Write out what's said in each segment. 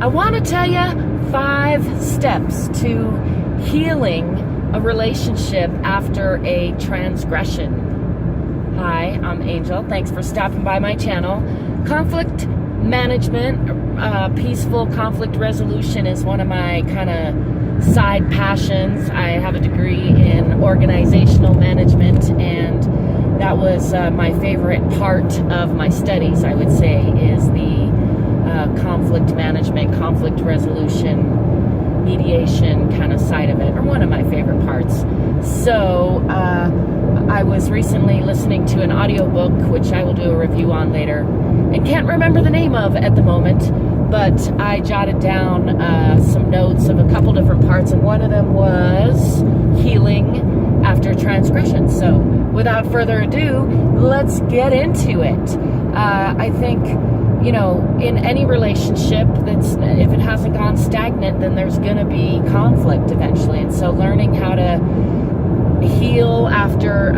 I want to tell you 5 steps to healing a relationship after a transgression. Hi, I'm Angel. Thanks for stopping by my channel. Conflict management, peaceful conflict resolution is one of my kind of side passions. I have a degree in organizational management, and that was my favorite part of my studies, I would say, is the conflict management, conflict resolution, mediation kind of side of it, or one of my favorite parts. So I was recently listening to an audiobook, which I will do a review on later, and can't remember the name of at the moment, but I jotted down some notes of a couple different parts, and one of them was healing after transgression. So without further ado, let's get into it. I think, you know, in any relationship, that's, if it hasn't gone stagnant, then there's going to be conflict eventually. And so learning how to heal after,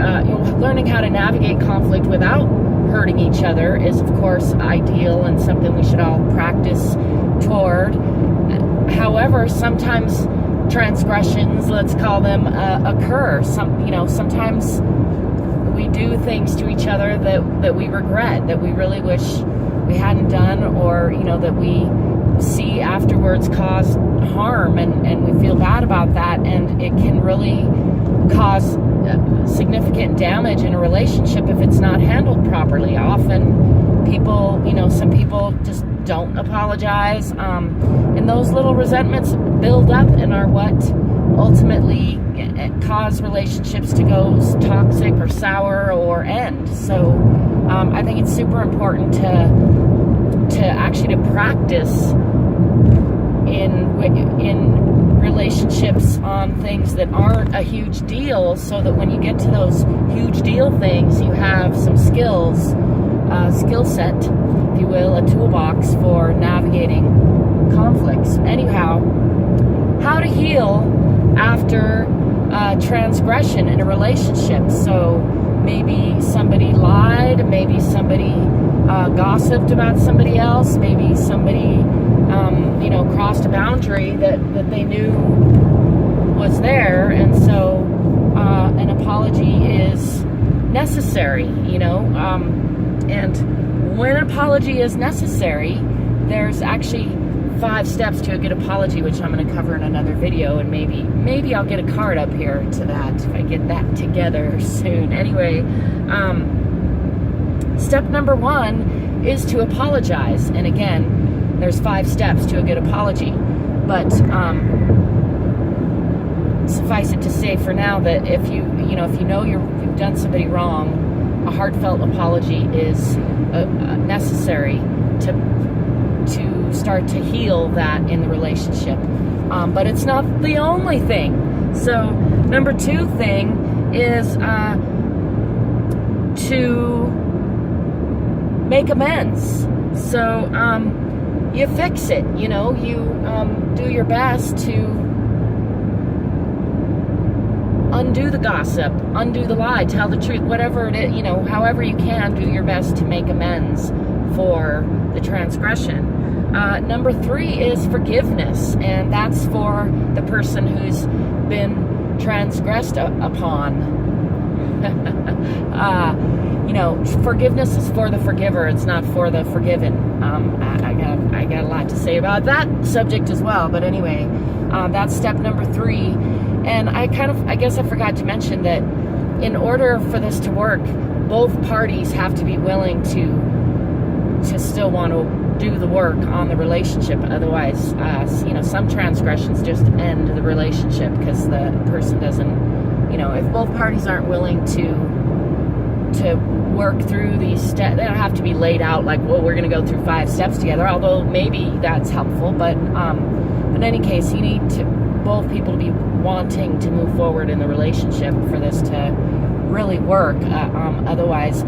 learning how to navigate conflict without hurting each other is, of course, ideal and something we should all practice toward. However, sometimes transgressions, let's call them, occur. Sometimes we do things to each other that we regret, that we really wish we hadn't done, or, that we see afterwards caused harm, and we feel bad about that, and it can really cause significant damage in a relationship if it's not handled properly. Often people, some people just don't apologize, and those little resentments build up and are what ultimately cause relationships to go toxic or sour or end. So I think it's super important to actually practice in relationships on things that aren't a huge deal, so that when you get to those huge deal things, you have some skill set, if you will, a toolbox for navigating conflicts. Anyhow, how to heal after transgression in a relationship. So maybe somebody lied, maybe somebody gossiped about somebody else, maybe somebody crossed a boundary that they knew was there, and so an apology is necessary, and when an apology is necessary, there's actually 5 steps to a good apology, which I'm going to cover in another video, and maybe I'll get a card up here to that if I get that together soon. Anyway, step number 1 is to apologize, and again, there's 5 steps to a good apology, but suffice it to say for now that if you know you've done somebody wrong, a heartfelt apology is necessary to start to heal that in the relationship. But it's not the only thing. So number 2 thing is to make amends. So you fix it, you do your best to undo the gossip, undo the lie, tell the truth, whatever it is, however you can, do your best to make amends for the transgression. Number 3 is forgiveness, and that's for the person who's been transgressed upon. Forgiveness is for the forgiver. It's not for the forgiven. I got a lot to say about that subject as well. But anyway, that's step number 3. And I guess I forgot to mention that in order for this to work, both parties have to be willing to still want to do the work on the relationship. Otherwise, some transgressions just end the relationship because the person doesn't, if both parties aren't willing to work through these steps, they don't have to be laid out like, well, we're going to go through 5 steps together, although maybe that's helpful. But in any case, you need both people to be wanting to move forward in the relationship for this to really work. Otherwise,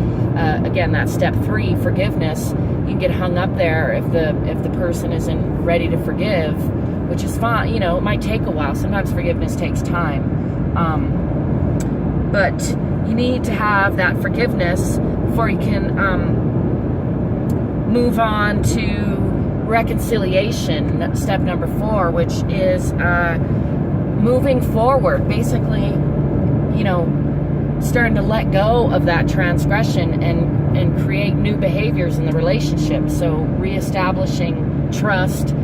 again, that's step 3, forgiveness. You can get hung up there if the person isn't ready to forgive, which is fine. It might take a while. Sometimes forgiveness takes time. But you need to have that forgiveness before you can move on to reconciliation, step number 4, which is moving forward, basically, starting to let go of that transgression and create new behaviors in the relationship. So reestablishing trust,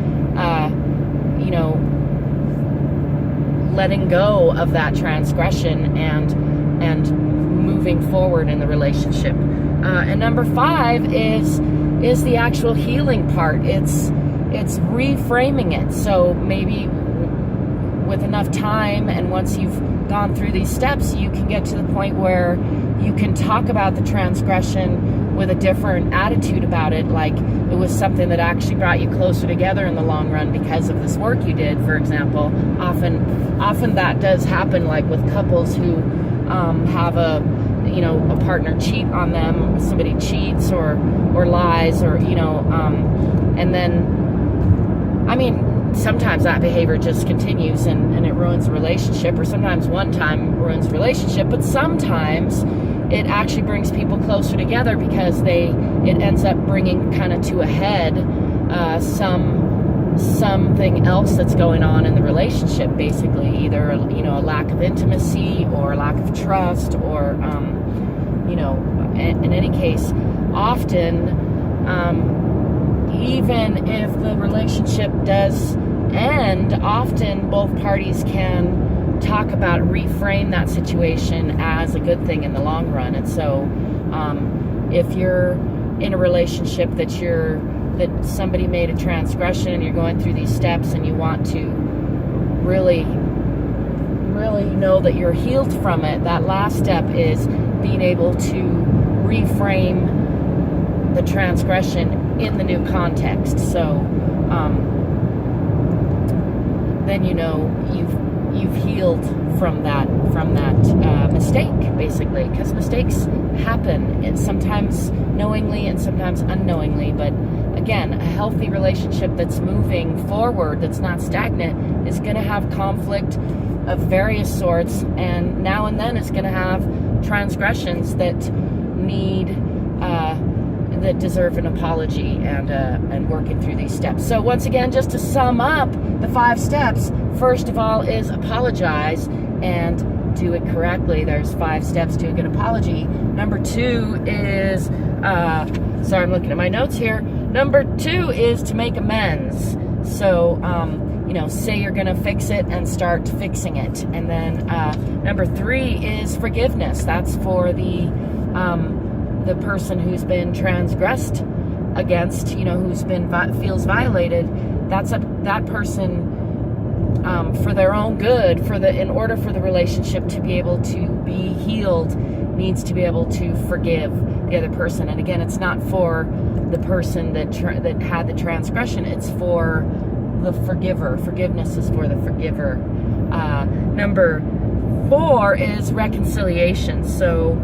letting go of that transgression and moving forward in the relationship. And number 5 is the actual healing part. It's reframing it. So maybe with enough time, and once you've gone through these steps, you can get to the point where you can talk about the transgression with a different attitude about it, like it was something that actually brought you closer together in the long run because of this work you did, for example. Often that does happen, like with couples who have a partner cheat on them, somebody cheats or lies, or and then, sometimes that behavior just continues and it ruins the relationship, or sometimes one time ruins the relationship, but sometimes it actually brings people closer together because it ends up bringing kind of to a head something else that's going on in the relationship, basically either a lack of intimacy or a lack of trust, or in any case, often even if the relationship does end, often both parties can talk about, reframe that situation as a good thing in the long run. And so if you're in a relationship that somebody made a transgression and you're going through these steps and you want to really know that you're healed from it, that last step is being able to reframe the transgression in the new context. So then you've healed from that mistake, basically, because mistakes happen, and sometimes knowingly and sometimes unknowingly. But again, a healthy relationship that's moving forward, that's not stagnant, is going to have conflict of various sorts, and now and then it's going to have transgressions that that deserve an apology, and working through these steps. So once again, just to sum up the 5 steps, first of all is apologize and do it correctly. There's 5 steps to a good apology. Number 2 is, sorry, I'm looking at my notes here. Number 2 is to make amends. So, say you're going to fix it and start fixing it. And then number 3 is forgiveness. That's for the person who's been transgressed against, who's been feels violated. That person, for their own good, in order for the relationship to be able to be healed, needs to be able to forgive the other person. And again, it's not for the person that had the transgression, it's for the forgiver. Forgiveness is for the forgiver. Number 4 is reconciliation. So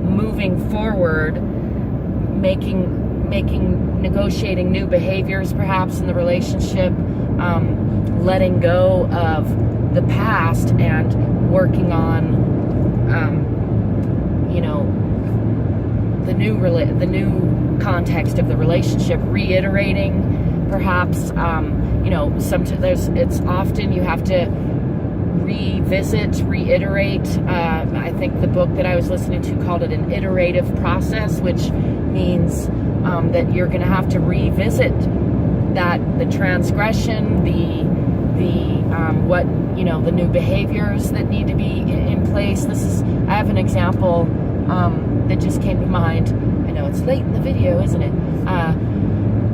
moving forward, negotiating new behaviors perhaps in the relationship, letting go of the past and working on the new context of the relationship, reiterating perhaps sometimes it's often you have to reiterate. I think the book that I was listening to called it an iterative process, which means that you're going to have to revisit the transgression, the new behaviors that need to be in place. I have an example that just came to mind. I know it's late in the video, isn't it?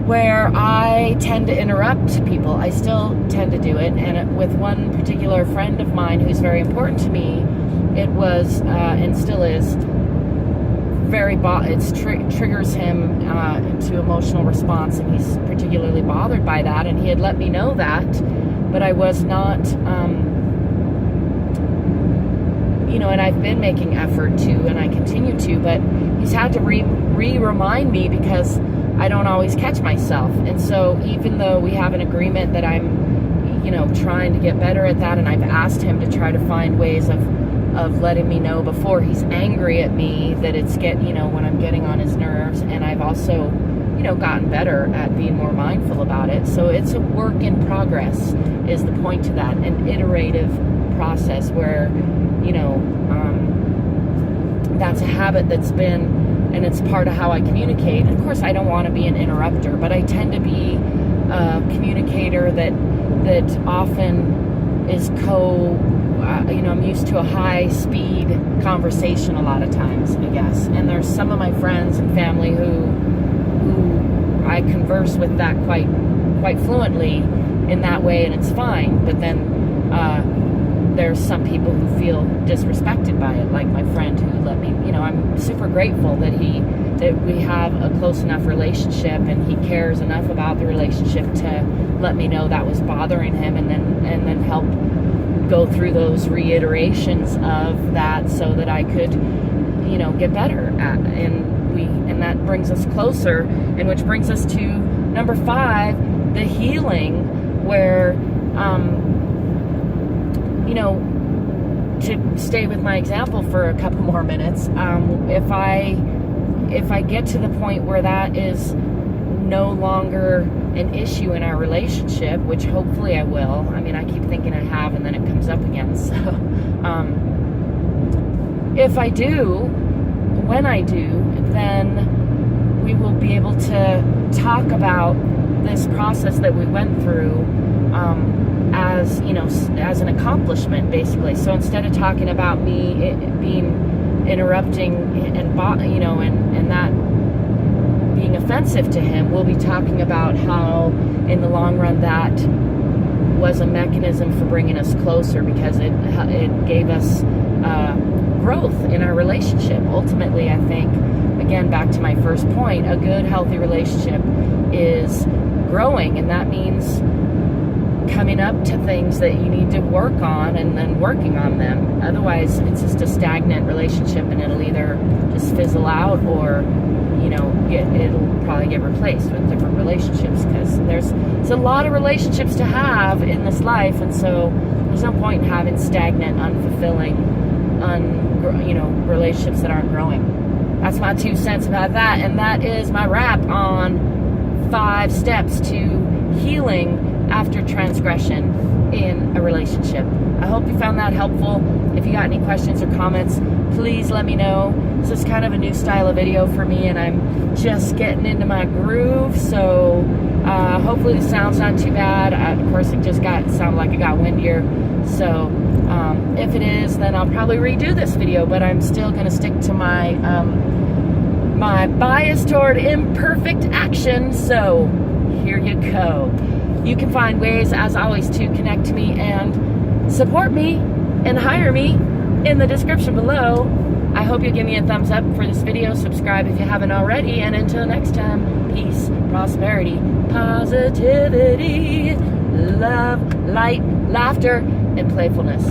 Where I tend to interrupt people. I still tend to do it, and with one particular friend of mine who's very important to me, it was and still is triggers him to emotional response, and he's particularly bothered by that, and he had let me know that, but I was not and I've been making effort to, and I continue to, but he's had to remind me because I don't always catch myself. And so even though we have an agreement that I'm trying to get better at that, and I've asked him to try to find ways of letting me know before he's angry at me that it's when I'm getting on his nerves, and I've also gotten better at being more mindful about it. So it's a work in progress is the point to that, an iterative process where, that's a habit that's been, and it's part of how I communicate. And of course, I don't want to be an interrupter, but I tend to be a communicator that often is I'm used to a high-speed conversation a lot of times, I guess. And there's some of my friends and family who I converse with that quite fluently in that way, and it's fine. But then there's some people who feel disrespected by it, like my friend who let me, I'm super grateful that we have a close enough relationship, and he cares enough about the relationship to let me know that was bothering him, and then help go through those reiterations of that so that I could, get better at, and that brings us closer, and which brings us to number 5, the healing, where, to stay with my example for a couple more minutes, if I get to the point where that is no longer an issue in our relationship, which hopefully I will. I mean, I keep thinking I have, and then it comes up again. So, if I do, when I do, then we will be able to talk about this process that we went through, as an accomplishment, basically. So instead of talking about me being interrupting and that being offensive to him, we'll be talking about how in the long run that was a mechanism for bringing us closer, because it gave us growth in our relationship. Ultimately, I think, again, back to my first point, a good, healthy relationship is growing, and that means coming up to things that you need to work on and then working on them. Otherwise, it's just a stagnant relationship, and it'll either just fizzle out, or it'll probably get replaced with different relationships, because there's a lot of relationships to have in this life, and so there's no point in having stagnant, unfulfilling, relationships that aren't growing. That's my 2 cents about that, and that is my wrap on 5 steps to healing after transgression in a relationship. I hope you found that helpful. If you got any questions or comments, please let me know. This is kind of a new style of video for me, and I'm just getting into my groove, so hopefully the sound's not too bad. Of course, it just sounded like it got windier, so if it is, then I'll probably redo this video, but I'm still going to stick to my my bias toward imperfect action, so here you go. You can find ways, as always, to connect to me and support me and hire me in the description below. I hope you give me a thumbs up for this video, subscribe if you haven't already, and until next time, peace, prosperity, positivity, love, light, laughter, and playfulness.